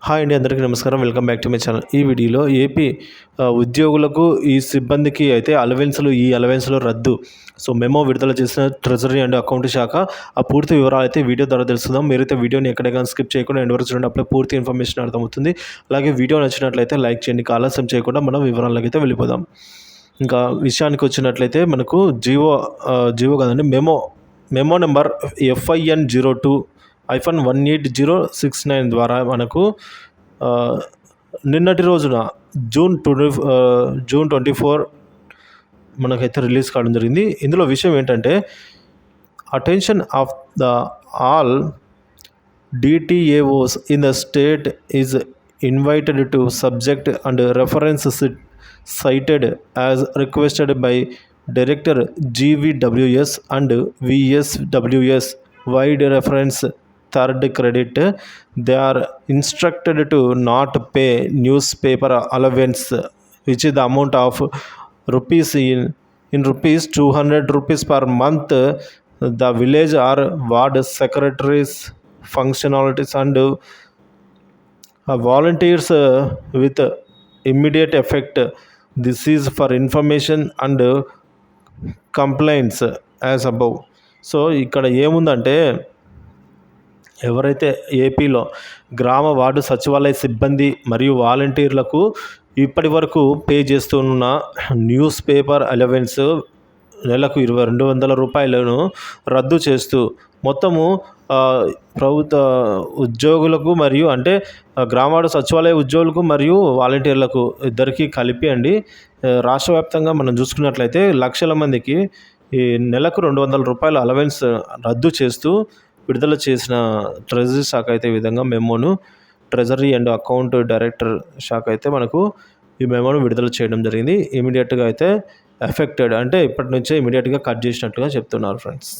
Hi అండి, అందరికీ నమస్కారం. Welcome back to my channel. ఈ వీడియోలో ఏపీ ఉద్యోగులకు ఈ సిబ్బందికి అయితే ఈ అలవెన్స్లు రద్దు. సో మెమో విడుదల చేసిన ట్రెజరీ అండ్ అకౌంట్ శాఖ ఆ పూర్తి వివరాలు అయితే వీడియో ద్వారా తెలుసుకుందాం. మీరైతే వీడియోని ఎక్కడైనా స్కిప్ చేయకుండా ఎండ్ వరకు చూడండి, అప్పుడే పూర్తి ఇన్ఫర్మేషన్ అర్థమవుతుంది. అలాగే వీడియో నచ్చినట్లయితే లైక్ చేయండి. ఆలస్యం చేయకుండా మనం వివరాలకు అయితే వెళ్ళిపోదాం. ఇంకా విషయానికి వచ్చినట్లయితే మనకు జీవో కాదండి, మెమో నెంబర్ FIN 02-1806 ద్వారా మనకు నిన్నటి రోజున జూన్ 24 మనకైతే రిలీజ్ కావడం జరిగింది. ఇందులో విషయం ఏంటంటే, attention of the all DTAOs in the state is invited to subject and reference cited as requested by Director GVWS and VSWS wide reference third credit. They are instructed to not pay newspaper allowance, which is the amount of rupees in rupees 200 rupees per month. The village or ward secretaries functionalities and volunteers with immediate effect. This is for information and complaints as above. So ఇక్కడ ఏముందంటే, ఎవరైతే ఏపీలో గ్రామ ward సచివాలయ సిబ్బంది మరియు వాలంటీర్లకు ఇప్పటి వరకు పే చేస్తున్న న్యూస్ పేపర్ అలవెన్స్ నెలకు 200 రూపాయలను రద్దు చేస్తూ మొత్తము ప్రభుత్వ ఉద్యోగులకు మరియు అంటే గ్రామాడు సచివాలయ ఉద్యోగులకు మరియు వాలంటీర్లకు ఇద్దరికీ కలిపి అండి, రాష్ట్ర వ్యాప్తంగా మనం చూసుకున్నట్లయితే లక్షల మందికి ఈ నెలకు 200 రూపాయల అలవెన్స్ రద్దు చేస్తూ విడుదల చేసిన ట్రెజరీ శాఖ అయితే ఈ విధంగా మెమోను ట్రెజరీ అండ్ అకౌంట్ డైరెక్టర్ శాఖ అయితే మనకు ఈ మెమోను విడుదల చేయడం జరిగింది. ఇమీడియట్గా అయితే ఎఫెక్టెడ్ అంటే ఇప్పటి నుంచే ఇమీడియట్గా కట్ చేసినట్లుగా చెప్తున్నారు ఫ్రెండ్స్.